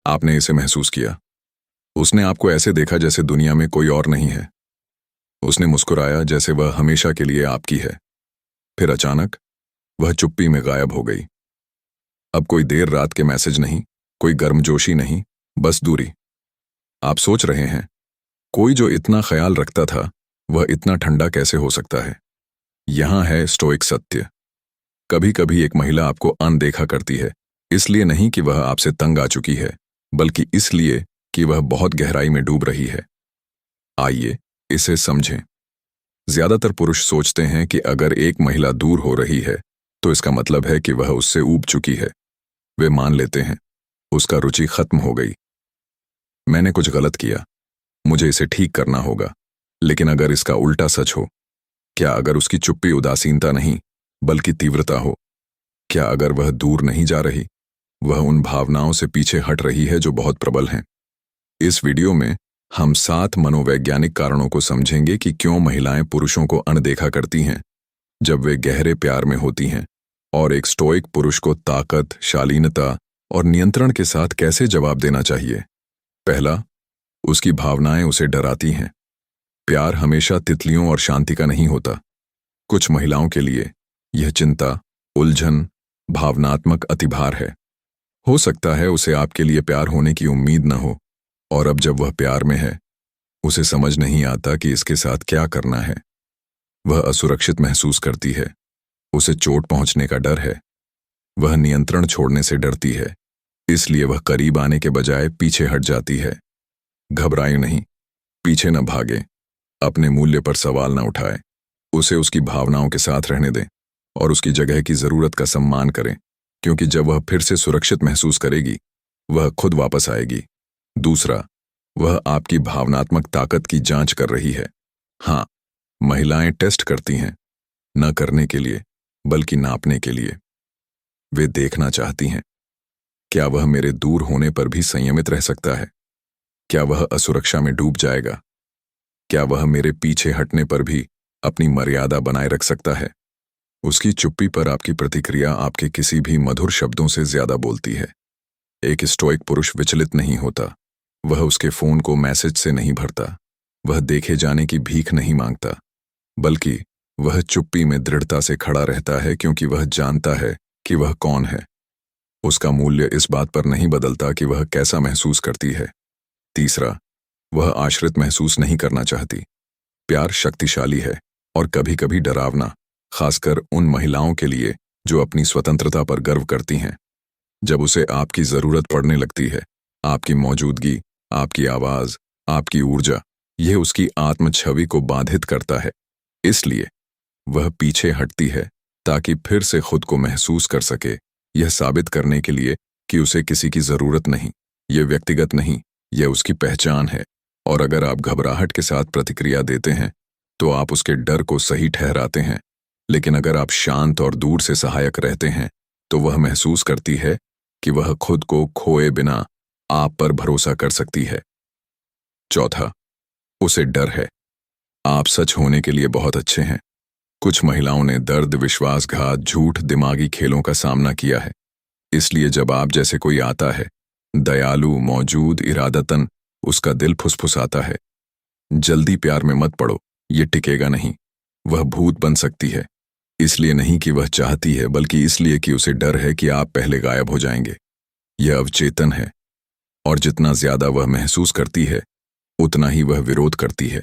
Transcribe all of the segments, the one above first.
आपने इसे महसूस किया। उसने आपको ऐसे देखा जैसे दुनिया में कोई और नहीं है। उसने मुस्कुराया जैसे वह हमेशा के लिए आपकी है। फिर अचानक वह चुप्पी में गायब हो गई। अब कोई देर रात के मैसेज नहीं, कोई गर्मजोशी नहीं, बस दूरी। आप सोच रहे हैं, कोई जो इतना ख्याल रखता था वह इतना ठंडा कैसे हो सकता है। यहां है स्टोइक सत्य। कभी कभी एक महिला आपको अनदेखा करती है, इसलिए नहीं कि वह आपसे तंग आ चुकी है, बल्कि इसलिए कि वह बहुत गहराई में डूब रही है। आइए इसे समझें। ज्यादातर पुरुष सोचते हैं कि अगर एक महिला दूर हो रही है तो इसका मतलब है कि वह उससे ऊब चुकी है। वे मान लेते हैं उसका रुचि खत्म हो गई। मैंने कुछ गलत किया, मुझे इसे ठीक करना होगा। लेकिन अगर इसका उल्टा सच हो, क्या अगर उसकी चुप्पी उदासीनता नहीं बल्कि तीव्रता हो? क्या अगर वह दूर नहीं जा रही, वह उन भावनाओं से पीछे हट रही है जो बहुत प्रबल हैं? इस वीडियो में हम 7 मनोवैज्ञानिक कारणों को समझेंगे कि क्यों महिलाएं पुरुषों को अनदेखा करती हैं जब वे गहरे प्यार में होती हैं, और एक स्टोइक पुरुष को ताकत, शालीनता और नियंत्रण के साथ कैसे जवाब देना चाहिए। पहला, उसकी भावनाएं उसे डराती हैं। प्यार हमेशा तितलियों और शांति का नहीं होता। कुछ महिलाओं के लिए यह चिंता, उलझन, भावनात्मक अतिभार है। हो सकता है उसे आपके लिए प्यार होने की उम्मीद न हो, और अब जब वह प्यार में है उसे समझ नहीं आता कि इसके साथ क्या करना है। वह असुरक्षित महसूस करती है, उसे चोट पहुंचने का डर है, वह नियंत्रण छोड़ने से डरती है, इसलिए वह करीब आने के बजाय पीछे हट जाती है। घबराए नहीं, पीछे न भागे, अपने मूल्य पर सवाल न उठाए। उसे उसकी भावनाओं के साथ रहने दें और उसकी जगह की जरूरत का सम्मान करें, क्योंकि जब वह फिर से सुरक्षित महसूस करेगी वह खुद वापस आएगी। दूसरा, वह आपकी भावनात्मक ताकत की जांच कर रही है। हाँ, महिलाएं टेस्ट करती हैं, न करने के लिए बल्कि नापने के लिए। वे देखना चाहती हैं, क्या वह मेरे दूर होने पर भी संयमित रह सकता है? क्या वह असुरक्षा में डूब जाएगा? क्या वह मेरे पीछे हटने पर भी अपनी मर्यादा बनाए रख सकता है? उसकी चुप्पी पर आपकी प्रतिक्रिया आपके किसी भी मधुर शब्दों से ज्यादा बोलती है। एक स्टोइक पुरुष विचलित नहीं होता। वह उसके फोन को मैसेज से नहीं भरता, वह देखे जाने की भीख नहीं मांगता, बल्कि वह चुप्पी में दृढ़ता से खड़ा रहता है, क्योंकि वह जानता है कि वह कौन है। उसका मूल्य इस बात पर नहीं बदलता कि वह कैसा महसूस करती है। तीसरा, वह आश्रित महसूस नहीं करना चाहती। प्यार शक्तिशाली है और कभी कभी डरावना, खासकर उन महिलाओं के लिए जो अपनी स्वतंत्रता पर गर्व करती हैं। जब उसे आपकी जरूरत पड़ने लगती है, आपकी मौजूदगी, आपकी आवाज, आपकी ऊर्जा, यह उसकी आत्म छवि को बाधित करता है। इसलिए वह पीछे हटती है ताकि फिर से खुद को महसूस कर सके, यह साबित करने के लिए कि उसे किसी की जरूरत नहीं। यह व्यक्तिगत नहीं, यह उसकी पहचान है। और अगर आप घबराहट के साथ प्रतिक्रिया देते हैं तो आप उसके डर को सही ठहराते हैं। लेकिन अगर आप शांत और दूर से सहायक रहते हैं तो वह महसूस करती है कि वह खुद को खोए बिना आप पर भरोसा कर सकती है। चौथा, उसे डर है। आप सच होने के लिए बहुत अच्छे हैं। कुछ महिलाओं ने दर्द, विश्वासघात, झूठ, दिमागी खेलों का सामना किया है। इसलिए जब आप जैसे कोई आता है, दयालु, मौजूद, इरादतन, उसका दिल फुसफुसाता है। जल्दी प्यार में मत पड़ो, ये टिकेगा नहीं। वह भूत बन सकती है, इसलिए नहीं कि वह चाहती है, बल्कि इसलिए कि उसे डर है कि आप पहले गायब हो जाएंगे। यह अवचेतन है, और जितना ज्यादा वह महसूस करती है उतना ही वह विरोध करती है।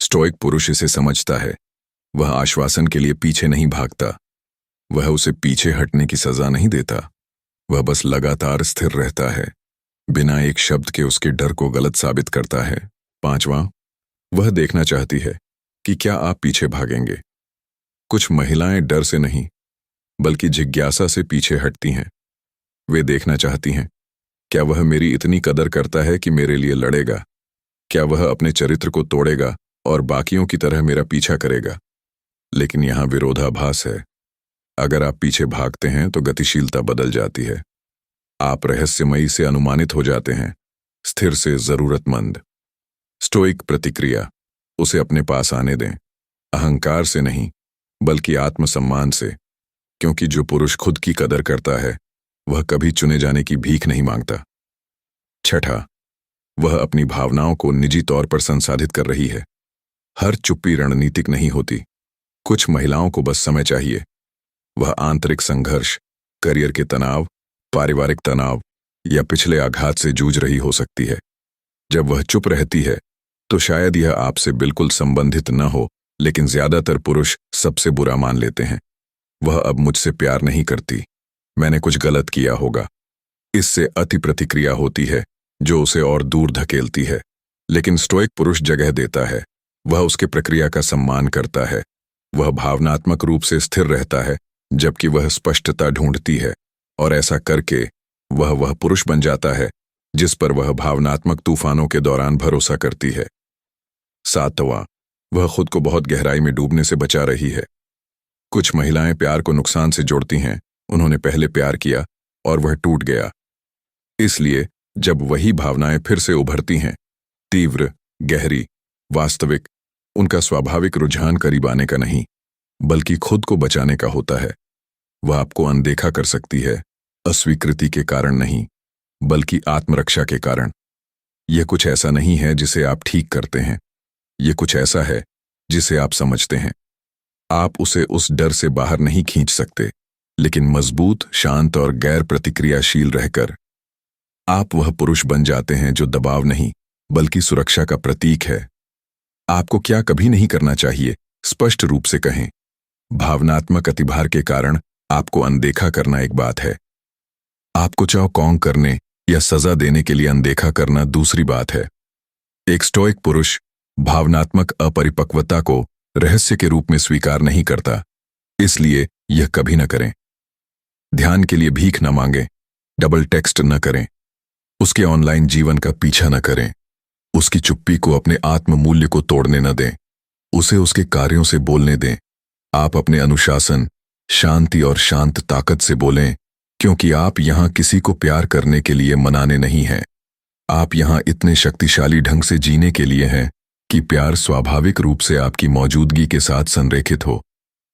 स्टोइक पुरुष इसे समझता है। वह आश्वासन के लिए पीछे नहीं भागता, वह उसे पीछे हटने की सजा नहीं देता। वह बस लगातार स्थिर रहता है, बिना एक शब्द के उसके डर को गलत साबित करता है। पांचवां, वह देखना चाहती है कि क्या आप पीछे भागेंगे। कुछ महिलाएं डर से नहीं बल्कि जिज्ञासा से पीछे हटती हैं। वे देखना चाहती हैं, क्या वह मेरी इतनी कदर करता है कि मेरे लिए लड़ेगा? क्या वह अपने चरित्र को तोड़ेगा और बाकियों की तरह मेरा पीछा करेगा? लेकिन यहां विरोधाभास है। अगर आप पीछे भागते हैं तो गतिशीलता बदल जाती है। आप रहस्यमयी से अनुमानित हो जाते हैं, स्थिर से जरूरतमंद। स्टोइक प्रतिक्रिया, उसे अपने पास आने दें, अहंकार से नहीं बल्कि आत्मसम्मान से, क्योंकि जो पुरुष खुद की कदर करता है वह कभी चुने जाने की भीख नहीं मांगता। छठा, वह अपनी भावनाओं को निजी तौर पर संसाधित कर रही है। हर चुप्पी रणनीतिक नहीं होती। कुछ महिलाओं को बस समय चाहिए। वह आंतरिक संघर्ष, करियर के तनाव, पारिवारिक तनाव या पिछले आघात से जूझ रही हो सकती है। जब वह चुप रहती है तो शायद यह आपसे बिल्कुल संबंधित न हो, लेकिन ज्यादातर पुरुष सबसे बुरा मान लेते हैं। वह अब मुझसे प्यार नहीं करती, मैंने कुछ गलत किया होगा। इससे अति प्रतिक्रिया होती है जो उसे और दूर धकेलती है। लेकिन स्टोइक पुरुष जगह देता है। वह उसके प्रक्रिया का सम्मान करता है। वह भावनात्मक रूप से स्थिर रहता है जबकि वह स्पष्टता ढूंढती है, और ऐसा करके वह पुरुष बन जाता है जिस पर वह भावनात्मक तूफानों के दौरान भरोसा करती है। सातवां, वह खुद को बहुत गहराई में डूबने से बचा रही है। कुछ महिलाएं प्यार को नुकसान से जोड़ती हैं। उन्होंने पहले प्यार किया और वह टूट गया। इसलिए जब वही भावनाएं फिर से उभरती हैं, तीव्र, गहरी, वास्तविक, उनका स्वाभाविक रुझान करीब आने का नहीं, बल्कि खुद को बचाने का होता है। वह आपको अनदेखा कर सकती है, अस्वीकृति के कारण नहीं, बल्कि आत्मरक्षा के कारण। यह कुछ ऐसा नहीं है जिसे आप ठीक करते हैं, यह कुछ ऐसा है जिसे आप समझते हैं। आप उसे उस डर से बाहर नहीं खींच सकते, लेकिन मजबूत, शांत और गैर प्रतिक्रियाशील रहकर आप वह पुरुष बन जाते हैं जो दबाव नहीं, बल्कि सुरक्षा का प्रतीक है। आपको क्या कभी नहीं करना चाहिए, स्पष्ट रूप से कहें। भावनात्मक अतिभार के कारण आपको अनदेखा करना एक बात है। आपको चाव कौंग करने या सजा देने के लिए अनदेखा करना दूसरी बात है। एक स्टोइक पुरुष भावनात्मक अपरिपक्वता को रहस्य के रूप में स्वीकार नहीं करता, इसलिए यह कभी न करें। ध्यान के लिए भीख न मांगें, डबल टेक्स्ट न करें, उसके ऑनलाइन जीवन का पीछा न करें, उसकी चुप्पी को अपने आत्म मूल्य को तोड़ने न दें, उसे उसके कार्यों से बोलने दें। आप अपने अनुशासन, शांति और शांत ताकत से बोलें, क्योंकि आप यहां किसी को प्यार करने के लिए मनाने नहीं हैं। आप यहां इतने शक्तिशाली ढंग से जीने के लिए हैं कि प्यार स्वाभाविक रूप से आपकी मौजूदगी के साथ संरेखित हो।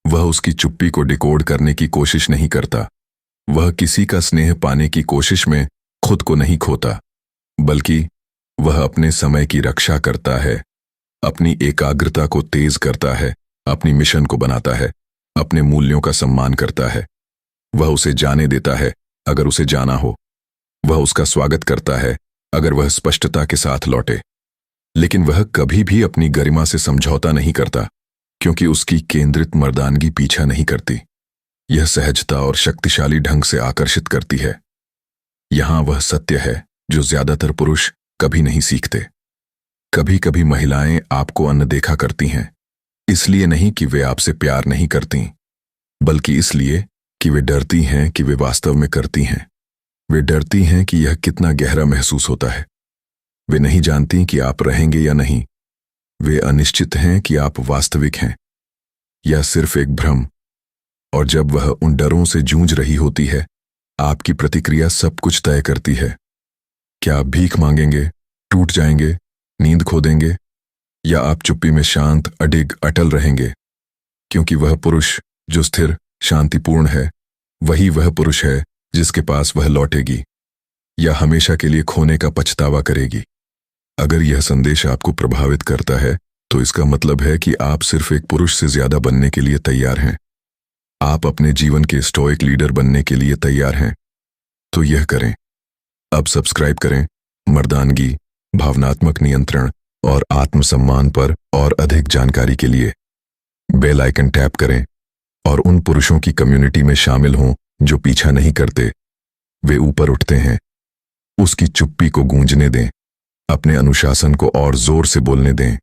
वह उसकी चुप्पी को डिकोड करने की कोशिश नहीं करता। वह किसी का स्नेह पाने की कोशिश में खुद को नहीं खोता, बल्कि वह अपने समय की रक्षा करता है, अपनी एकाग्रता को तेज करता है, अपनी मिशन को बनाता है, अपने मूल्यों का सम्मान करता है। वह उसे जाने देता है अगर उसे जाना हो। वह उसका स्वागत करता है अगर वह स्पष्टता के साथ लौटे। लेकिन वह कभी भी अपनी गरिमा से समझौता नहीं करता, क्योंकि उसकी केंद्रित मर्दानगी पीछा नहीं करती। यह सहजता और शक्तिशाली ढंग से आकर्षित करती है। यहां वह सत्य है जो ज्यादातर पुरुष कभी नहीं सीखते। कभी कभी महिलाएं आपको अनदेखा करती हैं, इसलिए नहीं कि वे आपसे प्यार नहीं करती, बल्कि इसलिए कि वे डरती हैं कि वे वास्तव में करती हैं। वे डरती हैं कि यह कितना गहरा महसूस होता है। वे नहीं जानती कि आप रहेंगे या नहीं। वे अनिश्चित हैं कि आप वास्तविक हैं या सिर्फ एक भ्रम। और जब वह उन डरों से जूझ रही होती है, आपकी प्रतिक्रिया सब कुछ तय करती है। क्या आप भीख मांगेंगे, टूट जाएंगे, नींद खो देंगे, या आप चुप्पी में शांत, अडिग, अटल रहेंगे? क्योंकि वह पुरुष जो स्थिर, शांतिपूर्ण है, वही वह पुरुष है जिसके पास वह लौटेगी या हमेशा के लिए खोने का पछतावा करेगी। अगर यह संदेश आपको प्रभावित करता है, तो इसका मतलब है कि आप सिर्फ एक पुरुष से ज्यादा बनने के लिए तैयार हैं। आप अपने जीवन के स्टोइक लीडर बनने के लिए तैयार हैं। तो यह करें। अब सब्सक्राइब करें। मर्दानगी, भावनात्मक नियंत्रण और आत्मसम्मान पर और अधिक जानकारी के लिए बेल आइकन टैप करें और उन पुरुषों की कम्युनिटी में शामिल हों जो पीछा नहीं करते, वे ऊपर उठते हैं। उसकी चुप्पी को गूंजने दें, अपने अनुशासन को और जोर से बोलने दें।